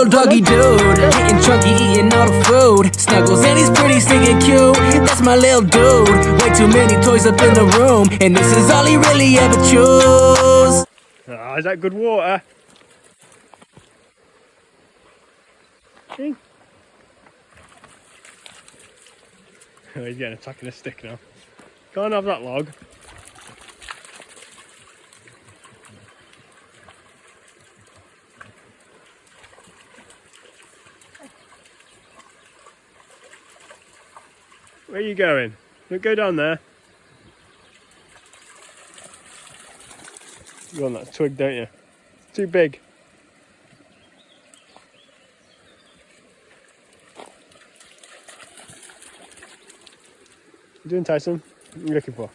little doggy dude, getting chunky, eating all the food. Snuggles and he's pretty stinking cute. That's my little dude. Way too many toys up in the room, and this is all he really ever chose. Ah, is that good water? See? Oh, he's getting attacking a stick now. Go and have that log. Where are you going? Don't go down there. You want that twig, don't you? It's too big. What are you doing, Tyson? What are you looking for?